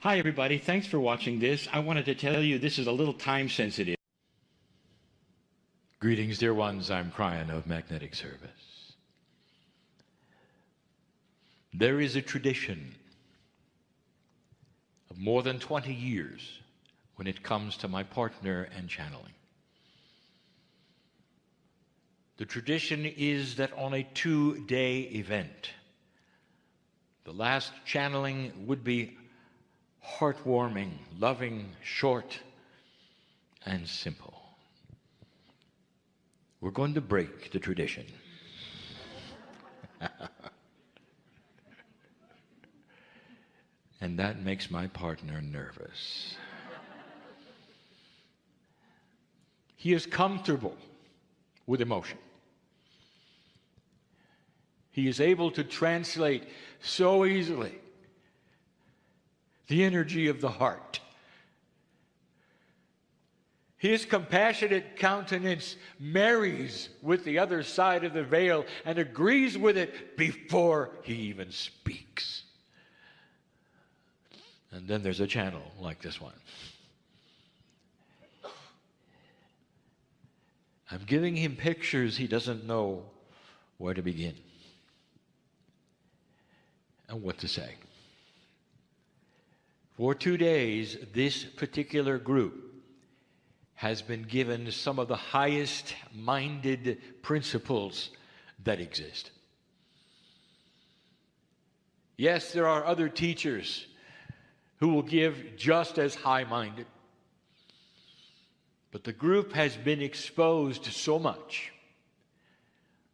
Hi, everybody. Thanks for watching this. I wanted to tell you this is a little time sensitive. Greetings, dear ones. I'm Kryon of Magnetic Service. There is a tradition of more than 20 years when it comes to my partner and channeling. The tradition is that on a 2-day event, the last channeling would be heartwarming, loving, short, and simple. We're going to break the tradition. And that makes my partner nervous. He is comfortable with emotion. He is able to translate so easily the energy of the heart. His compassionate countenance marries with the other side of the veil and agrees with it before he even speaks. And then there's a channel like this one. I'm giving him pictures he doesn't know where to begin and what to say. For 2 days, this particular group has been given some of the highest-minded principles that exist. Yes, there are other teachers who will give just as high-minded. But the group has been exposed to so much,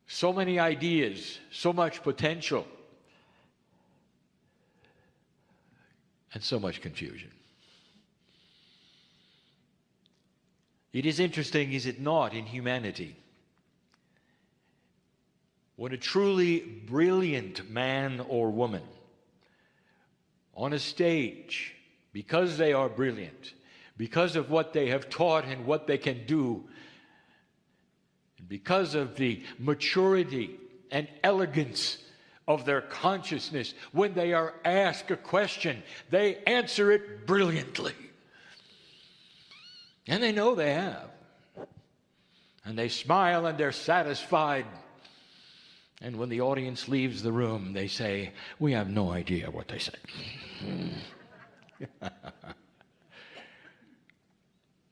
so many ideas, so much potential, and so much confusion. It is interesting, is it not, in humanity, when a truly brilliant man or woman on a stage, because they are brilliant, because of what they have taught and what they can do, and because of the maturity and elegance of their consciousness, when they are asked a question, they answer it brilliantly. And they know they have. And they smile and they're satisfied. And when the audience leaves the room, they say, "We have no idea what they said."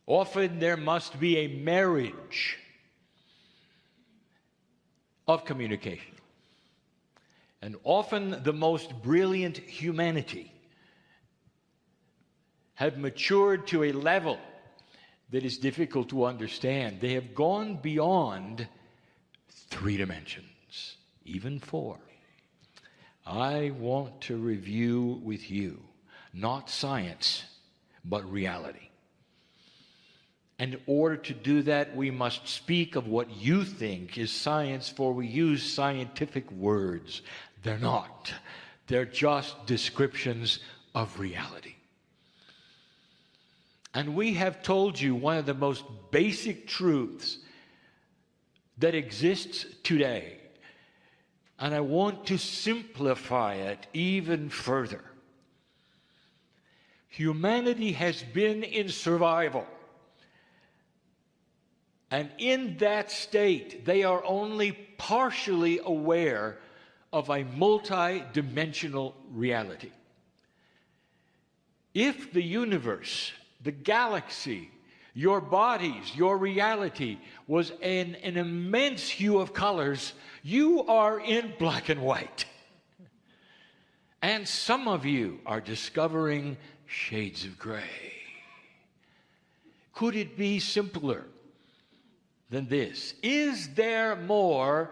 Often there must be a marriage of communication. And often the most brilliant humanity have matured to a level that is difficult to understand. They have gone beyond 3 dimensions, even 4. I want to review with you, not science, but reality. And in order to do that, we must speak of what you think is science, for we use scientific words. They're not. They're just descriptions of reality. And we have told you one of the most basic truths that exists today. And I want to simplify it even further. Humanity has been in survival. And in that state, they are only partially aware of a multi-dimensional reality. If the universe, the galaxy, your bodies, your reality was in an immense hue of colors, you are in black and white. And some of you are discovering shades of gray. Could it be simpler than this? Is there more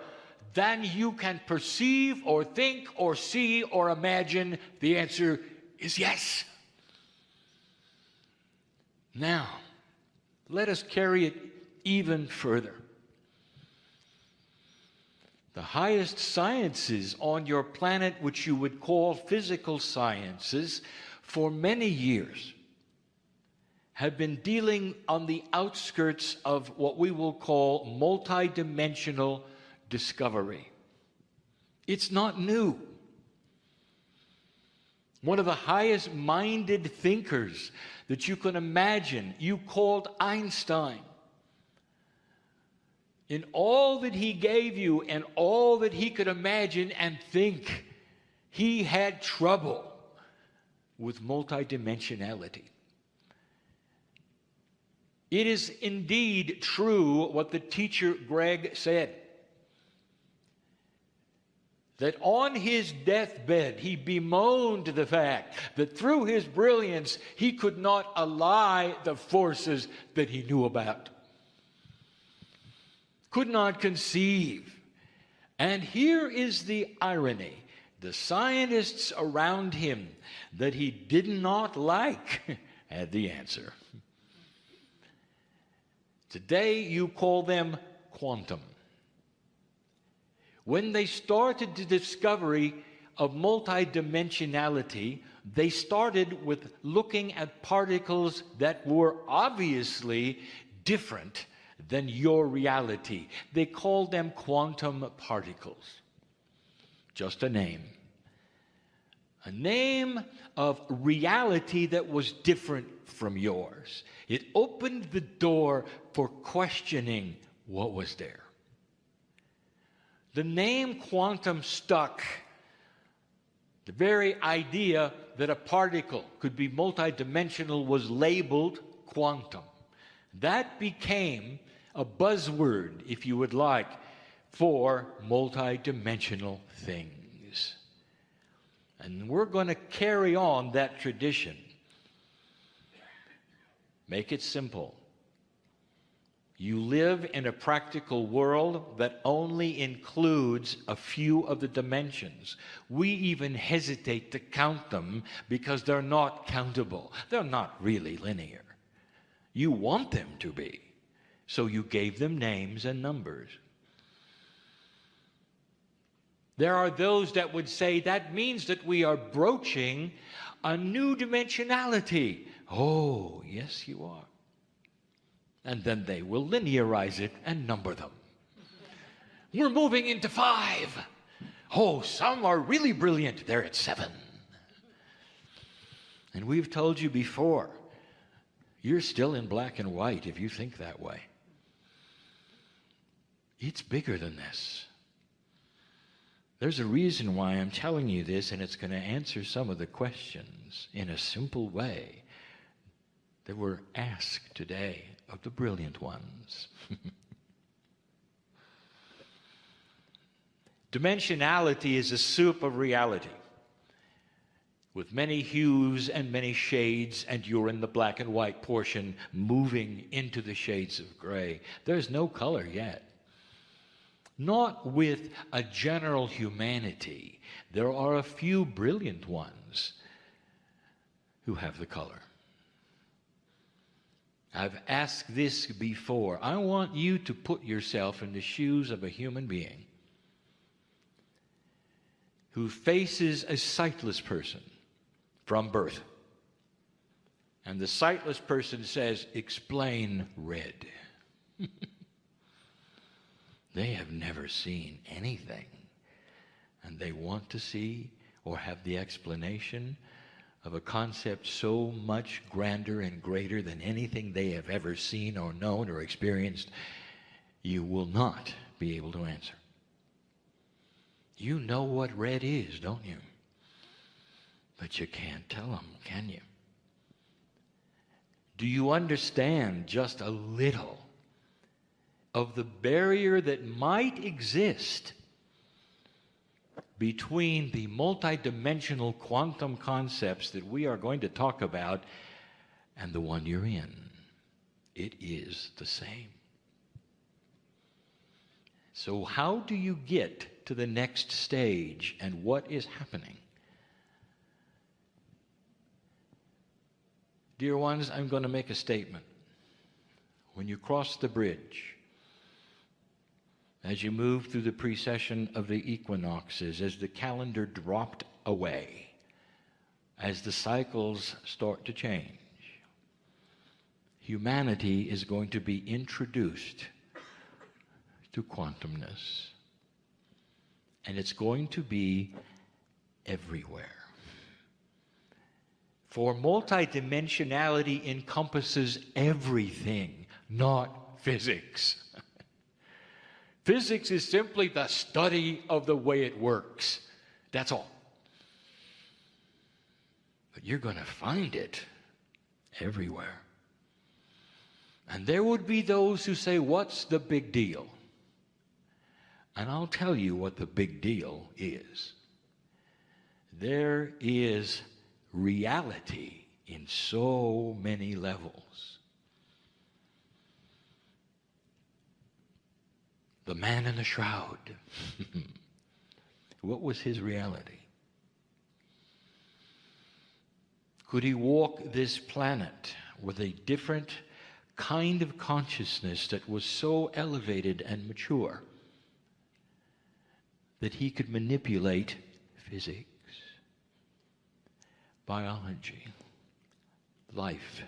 than you can perceive or think or see or imagine? The answer is yes. Now, let us carry it even further. The highest sciences on your planet, which you would call physical sciences, for many years have been dealing on the outskirts of what we will call multidimensional discovery. It's not new. One of the highest-minded thinkers that you can imagine, you called Einstein. In all that he gave you and all that he could imagine and think, he had trouble with multidimensionality. It is indeed true what the teacher Greg said, that on his deathbed he bemoaned the fact that through his brilliance he could not ally the forces that he knew about, could not conceive. And here is the irony. The scientists around him that he did not like had the answer. Today you call them quantum. When they started the discovery of multidimensionality, they started with looking at particles that were obviously different than your reality. They called them quantum particles. Just a name. A name of reality that was different from yours. It opened the door for questioning what was there. The name quantum stuck. The very idea that a particle could be multidimensional was labeled quantum. That became a buzzword, if you would like, for multidimensional things. And we're going to carry on that tradition. Make it simple. You live in a practical world that only includes a few of the dimensions. We even hesitate to count them because they're not countable. They're not really linear. You want them to be, so you gave them names and numbers. There are those that would say that means that we are broaching a new dimensionality. Oh, yes, you are. And then they will linearize it and number them. We're moving into 5. Oh, some are really brilliant. They're at 7. And we've told you before, you're still in black and white if you think that way. It's bigger than this. There's a reason why I'm telling you this, and it's going to answer some of the questions in a simple way that were asked today of the brilliant ones. Dimensionality is a soup of reality with many hues and many shades, and you're in the black and white portion moving into the shades of gray. There's no color yet. Not with a general humanity. There are a few brilliant ones who have the color. I've asked this before. I want you to put yourself in the shoes of a human being who faces a sightless person from birth. And the sightless person says, "Explain red." They have never seen anything. And they want to see or have the explanation of a concept so much grander and greater than anything they have ever seen or known or experienced. You will not be able to answer. You know what red is, don't you? But you can't tell them, can you? Do you understand just a little of the barrier that might exist between the multidimensional quantum concepts that we are going to talk about and the one you're in? It is the same. So how do you get to the next stage, and what is happening? Dear ones, I'm going to make a statement. When you cross the bridge, as you move through the precession of the equinoxes, as the calendar dropped away, as the cycles start to change, humanity is going to be introduced to quantumness. And it's going to be everywhere. For multidimensionality encompasses everything, not physics. Physics is simply the study of the way it works. That's all. But you're going to find it everywhere. And there would be those who say, what's the big deal? And I'll tell you what the big deal is. There is reality in so many levels. The man in the shroud. What was his reality? Could he walk this planet with a different kind of consciousness that was so elevated and mature that he could manipulate physics, biology, life?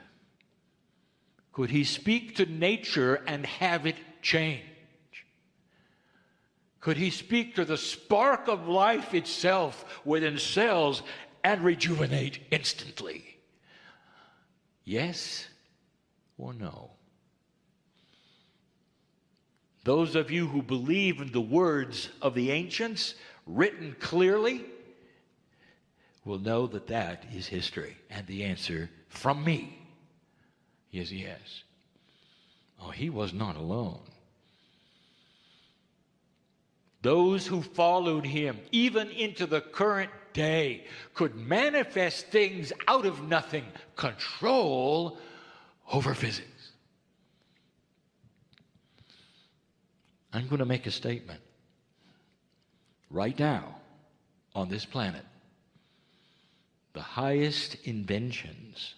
Could he speak to nature and have it change? Could he speak to the spark of life itself within cells and rejuvenate instantly? Yes or no? Those of you who believe in the words of the ancients, written clearly, will know that that is history. And the answer from me is yes. Oh, he was not alone. Those who followed him, even into the current day, could manifest things out of nothing, control over physics. I'm going to make a statement right now on this planet. The highest inventions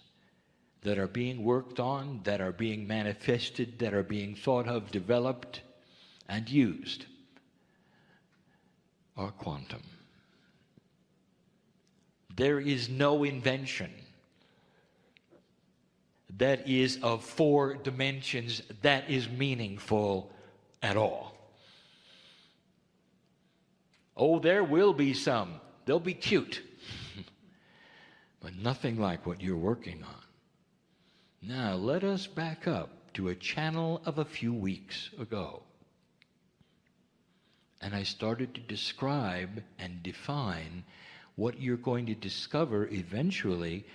that are being worked on, that are being manifested, that are being thought of, developed, and used are quantum. There is no invention that is of 4 dimensions that is meaningful at all. Oh, there will be some. They'll be cute. But nothing like what you're working on. Now, let us back up to a channel of a few weeks ago. And I started to describe and define what you're going to discover eventually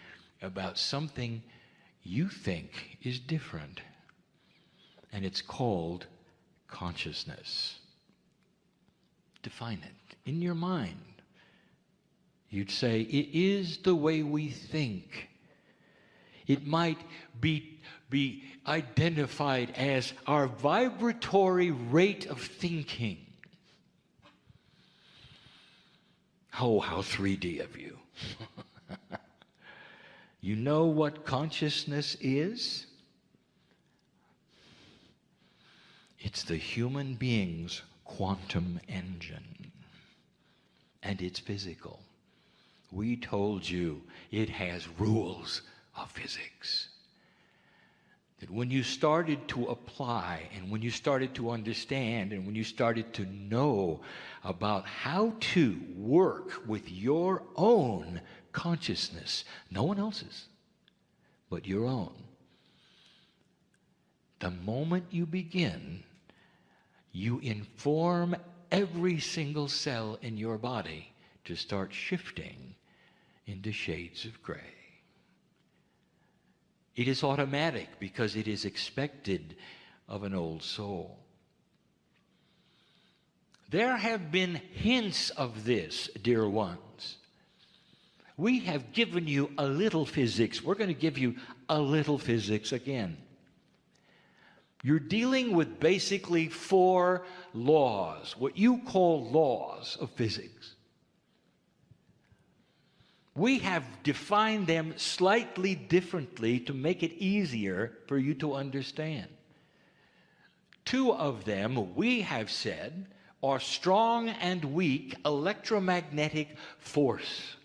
about something you think is different. And it's called consciousness. Define it in your mind. You'd say, it is the way we think. It might be identified as our vibratory rate of thinking. Oh, how 3D of you. You know what consciousness is? It's the human being's quantum engine. And it's physical. We told you it has rules of physics. That when you started to apply, and when you started to understand, and when you started to know about how to work with your own consciousness, no one else's, but your own, the moment you begin, you inform every single cell in your body to start shifting into shades of gray. It is automatic because it is expected of an old soul. There have been hints of this, dear ones. We have given you a little physics. We're going to give you a little physics again. You're dealing with basically 4 laws, what you call laws of physics. We have defined them slightly differently to make it easier for you to understand. 2 of them, we have said, are strong and weak electromagnetic force.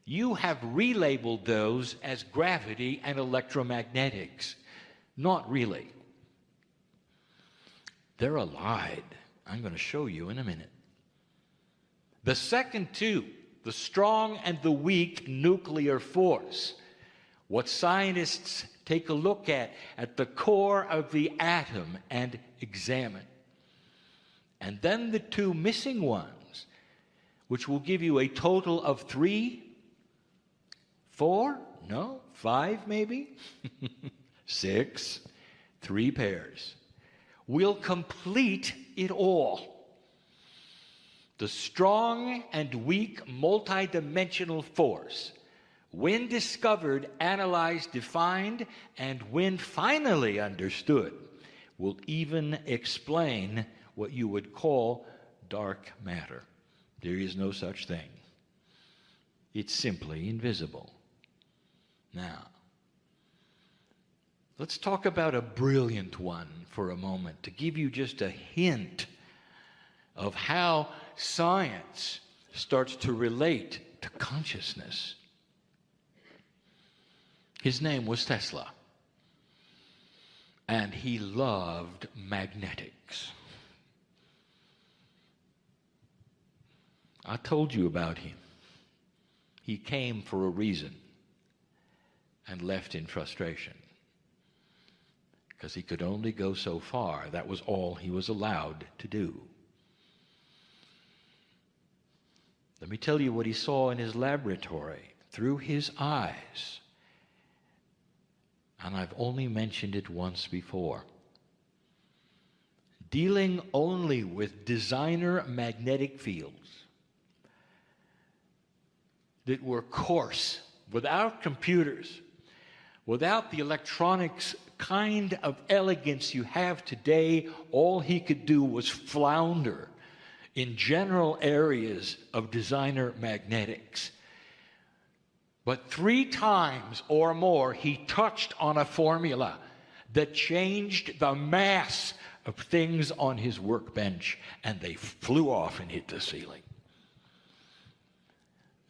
You have relabeled those as gravity and electromagnetics. Not really. They're allied. I'm going to show you in a minute. The second 2, the strong and the weak nuclear force, what scientists take a look at the core of the atom and examine. And then the two missing ones, which will give you a total of 3, 4, no, 5 maybe, 6, 3 pairs, will complete it all. The strong and weak multidimensional force, when discovered, analyzed, defined, and when finally understood, will even explain what you would call dark matter. There is no such thing. It's simply invisible. Now, let's talk about a brilliant one for a moment to give you just a hint of how science starts to relate to consciousness. His name was Tesla, and he loved magnetics. I told you about him. He came for a reason and left in frustration because he could only go so far. That was all he was allowed to do. Let me tell you what he saw in his laboratory through his eyes. And I've only mentioned it once before. Dealing only with designer magnetic fields that were coarse, without computers, without the electronics kind of elegance you have today, all he could do was flounder in general areas of designer magnetics. But 3 times or more, he touched on a formula that changed the mass of things on his workbench, and they flew off and hit the ceiling.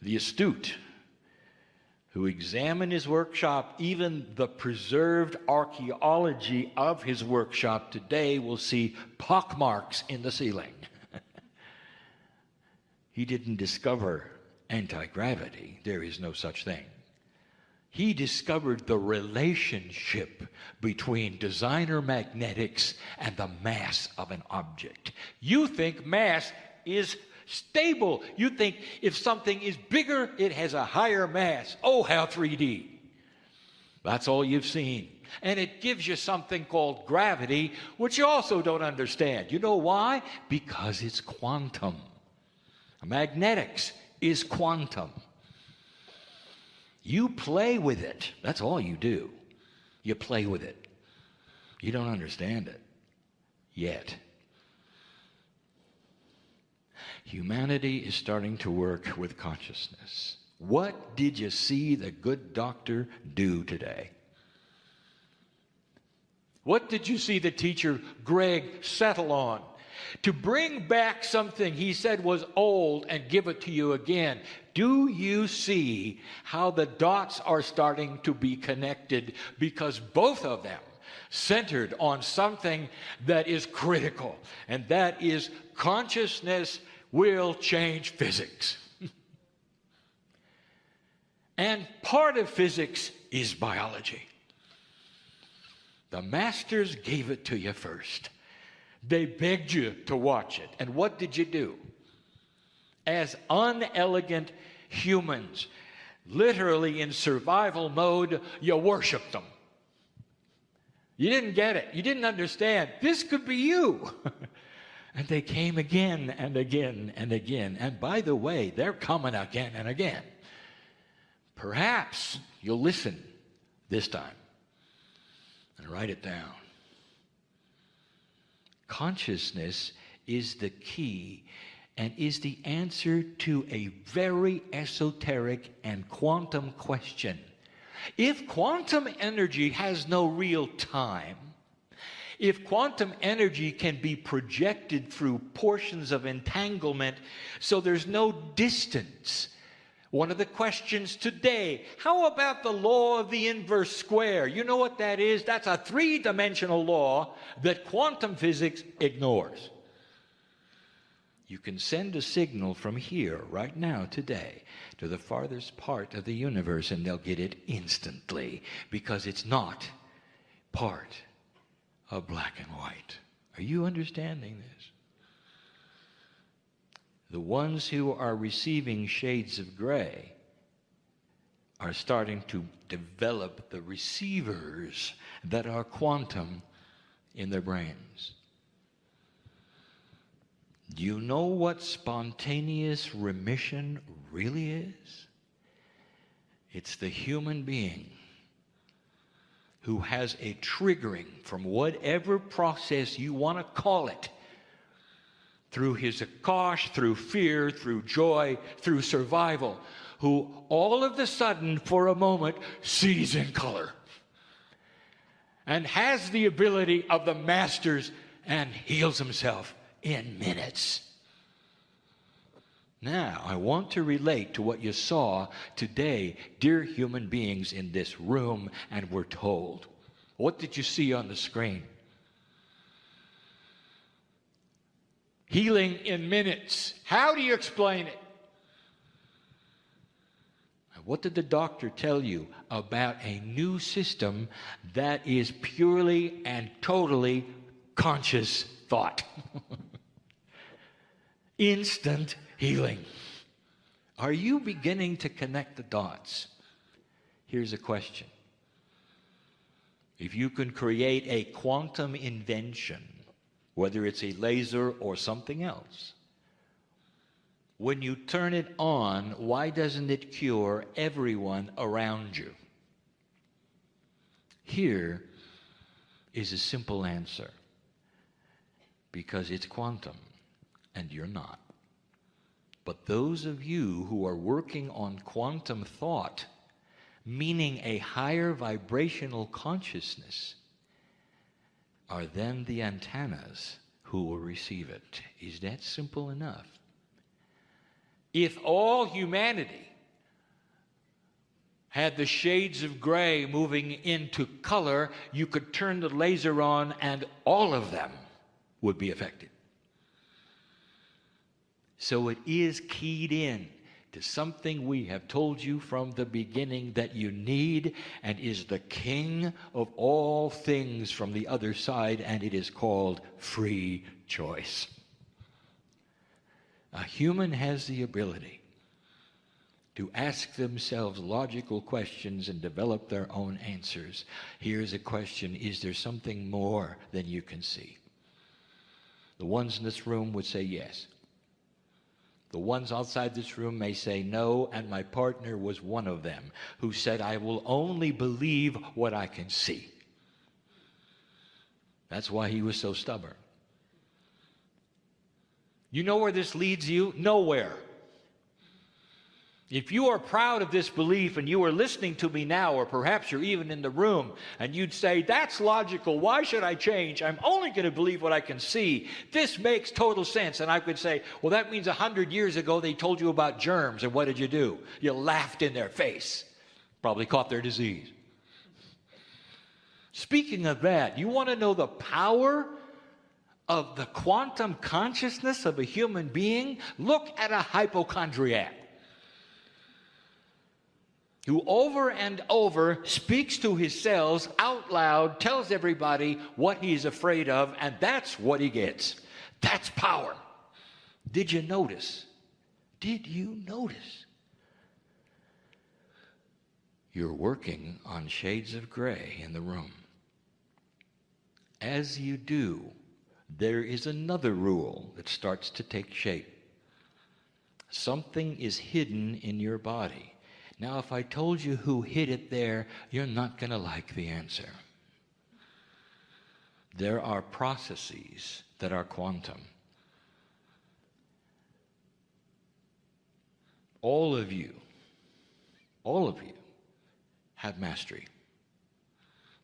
The astute who examine his workshop, even the preserved archaeology of his workshop today, will see pockmarks in the ceiling. He didn't discover anti-gravity. There is no such thing. He discovered the relationship between designer magnetics and the mass of an object. You think mass is stable. You think if something is bigger, it has a higher mass. Oh, how 3D. That's all you've seen. And it gives you something called gravity, which you also don't understand. You know why? Because it's quantum. Magnetics is quantum. You play with it. That's all you do. You play with it. You don't understand it yet. Humanity is starting to work with consciousness. What did you see the good doctor do today? What did you see the teacher Greg settle on? To bring back something he said was old and give it to you again. Do you see how the dots are starting to be connected? Because both of them centered on something that is critical, and that is consciousness will change physics. And part of physics is biology. The masters gave it to you first. They begged you to watch it. And what did you do? As unelegant humans, literally in survival mode, you worshiped them. You didn't get it. You didn't understand. This could be you. And they came again and again and again. And by the way, they're coming again and again. Perhaps you'll listen this time and write it down. Consciousness is the key and is the answer to a very esoteric and quantum question. If quantum energy has no real time, if quantum energy can be projected through portions of entanglement so there's no distance, one of the questions today, how about the law of the inverse square? You know what that is? That's a 3-dimensional law that quantum physics ignores. You can send a signal from here, right now, today, to the farthest part of the universe, and they'll get it instantly, because it's not part of black and white. Are you understanding this? The ones who are receiving shades of gray are starting to develop the receivers that are quantum in their brains. Do you know what spontaneous remission really is? It's the human being who has a triggering from whatever process you want to call it, through his akash, through fear, through joy, through survival, who all of a sudden, for a moment, sees in color and has the ability of the masters and heals himself in minutes. Now, I want to relate to what you saw today, dear human beings in this room, and were told. What did you see on the screen? Healing in minutes. How do you explain it? What did the doctor tell you about a new system that is purely and totally conscious thought? Instant healing. Are you beginning to connect the dots? Here's a question. If you can create a quantum invention, whether it's a laser or something else, when you turn it on, why doesn't it cure everyone around you? Here is a simple answer. Because it's quantum, and you're not. But those of you who are working on quantum thought, meaning a higher vibrational consciousness, are then the antennas who will receive it. Is that simple enough? If all humanity had the shades of gray moving into color, you could turn the laser on and all of them would be affected. So it is keyed in to something we have told you from the beginning that you need, and is the king of all things from the other side, and it is called free choice. A human has the ability to ask themselves logical questions and develop their own answers. Here's a question: is there something more than you can see? The ones in this room would say yes. The ones outside this room may say no, and my partner was one of them who said, I will only believe what I can see. That's why he was so stubborn. You know where this leads you? Nowhere. If you are proud of this belief and you are listening to me now, or perhaps you're even in the room, and you'd say, that's logical, why should I change? I'm only going to believe what I can see. This makes total sense. And I could say, well, that means 100 years ago they told you about germs, and what did you do? You laughed in their face. Probably caught their disease. Speaking of that, you want to know the power of the quantum consciousness of a human being? Look at a hypochondriac who over and over speaks to his cells out loud, tells everybody what he's afraid of, and that's what he gets. That's power. Did you notice? Did you notice? You're working on shades of gray in the room. As you do, there is another rule that starts to take shape. Something is hidden in your body. Now, if I told you who hid it there, you're not going to like the answer. There are processes that are quantum. All of you have mastery.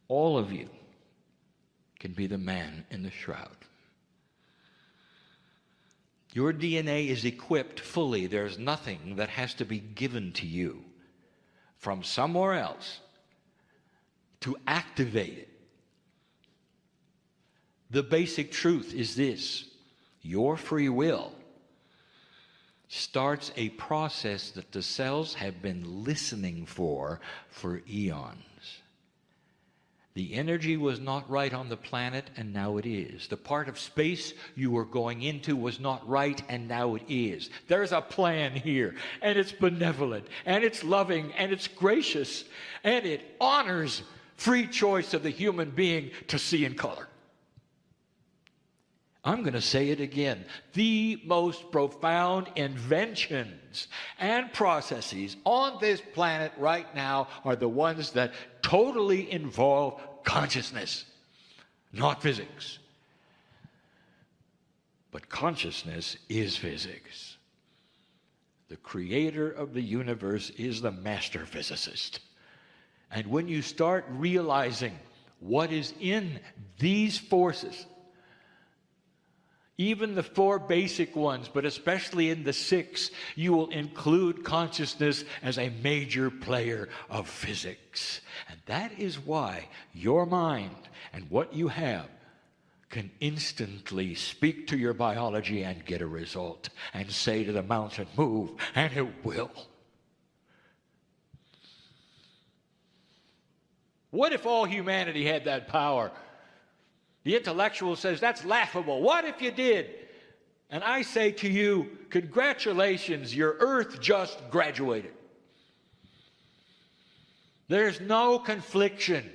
All of you can be the man in the shroud. Your DNA is equipped fully. There's nothing that has to be given to you from somewhere else to activate it. The basic truth is this: your free will starts a process that the cells have been listening for eons. The energy was not right on the planet, and now it is. The part of space you were going into was not right, and now it is. There's a plan here, and it's benevolent, and it's loving, and it's gracious, and it honors free choice of the human being to see in color. I'm going to say it again. The most profound inventions and processes on this planet right now are the ones that totally involve consciousness, not physics. But consciousness is physics. The creator of the universe is the master physicist. And when you start realizing what is in these forces, even the 4 basic ones, but especially in the 6, you will include consciousness as a major player of physics. And that is why your mind and what you have can instantly speak to your biology and get a result, and say to the mountain, move, and it will. What if all humanity had that power? The intellectual says, that's laughable. What if you did? And I say to you, congratulations, your Earth just graduated. There's no confliction,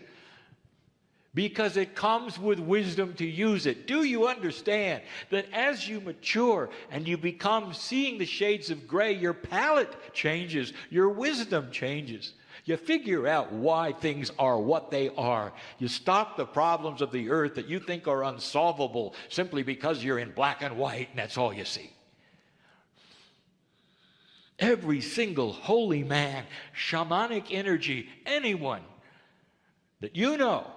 because it comes with wisdom to use it. Do you understand that as you mature and you become seeing the shades of gray, your palate changes, your wisdom changes? You figure out why things are what they are. You stop the problems of the earth that you think are unsolvable simply because you're in black and white and that's all you see. Every single holy man, shamanic energy, anyone that you know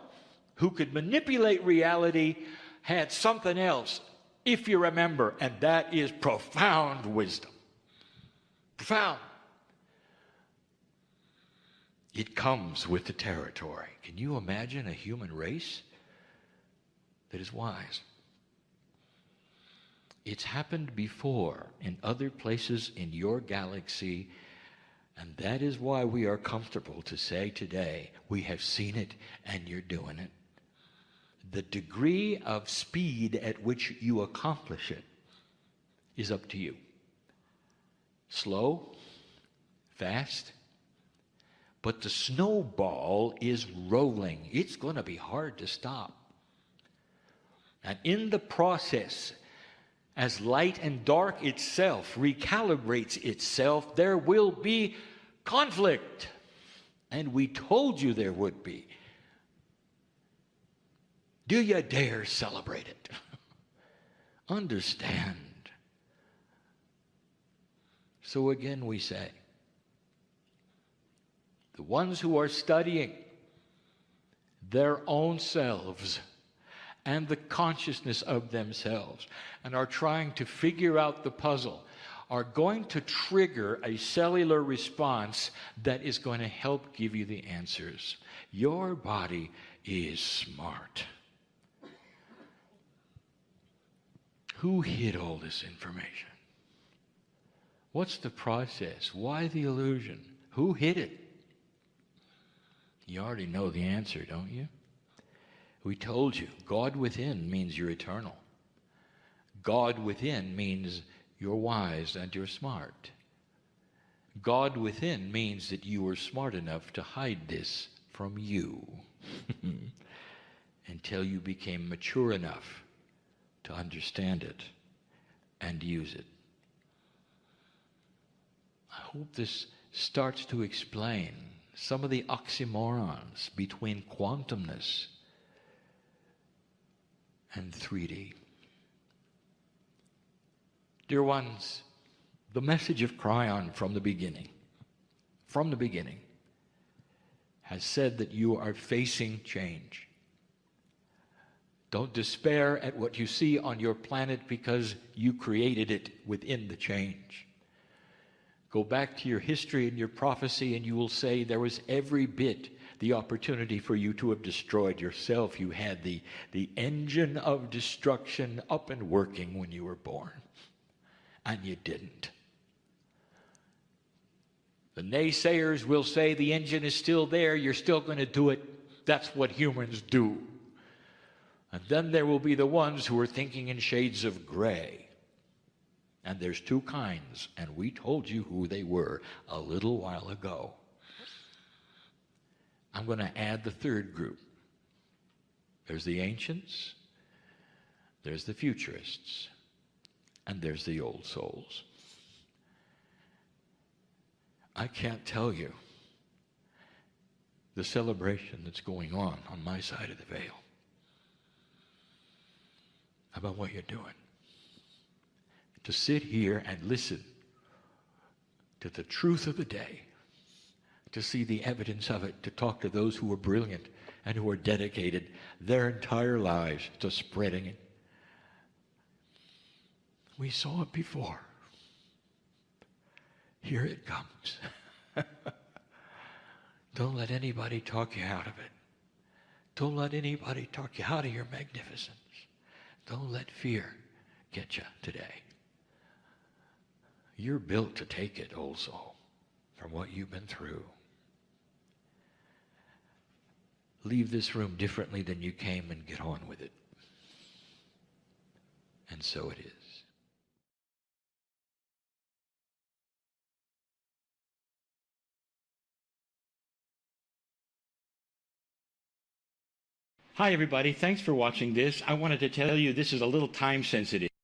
who could manipulate reality had something else, if you remember, and that is profound wisdom. Profound. It comes with the territory. Can you imagine a human race that is wise? It's happened before in other places in your galaxy, and that is why we are comfortable to say today, we have seen it and you're doing it. The degree of speed at which you accomplish it is up to you. Slow, fast, but the snowball is rolling. It's going to be hard to stop. And in the process, as light and dark itself recalibrates itself, there will be conflict. And we told you there would be. Do you dare celebrate it? Understand. So again we say, the ones who are studying their own selves and the consciousness of themselves and are trying to figure out the puzzle are going to trigger a cellular response that is going to help give you the answers. Your body is smart. Who hid all this information? What's the process? Why the illusion? Who hid it? You already know the answer, don't you? We told you, God within means you're eternal. God within means you're wise and you're smart. God within means that you were smart enough to hide this from you until you became mature enough to understand it and use it. I hope this starts to explain some of the oxymorons between quantumness and 3D. Dear ones, the message of Kryon from the beginning, has said that you are facing change. Don't despair at what you see on your planet because you created it within the change. Go back to your history and your prophecy and you will say there was every bit the opportunity for you to have destroyed yourself. You had the engine of destruction up and working when you were born. And you didn't. The naysayers will say the engine is still there, you're still going to do it. That's what humans do. And then there will be the ones who are thinking in shades of gray. And there's two kinds, and we told you who they were a little while ago. I'm going to add the third group. There's the ancients, there's the futurists, and there's the old souls. I can't tell you the celebration that's going on my side of the veil about what you're doing. To sit here and listen to the truth of the day, to see the evidence of it, to talk to those who are brilliant and who are dedicated their entire lives to spreading it. We saw it before. Here it comes. Don't let anybody talk you out of it. Don't let anybody talk you out of your magnificence. Don't let fear get you today. You're built to take it also from what you've been through. Leave this room differently than you came and get on with it. And so it is. Hi, everybody. Thanks for watching this. I wanted to tell you this is a little time sensitive.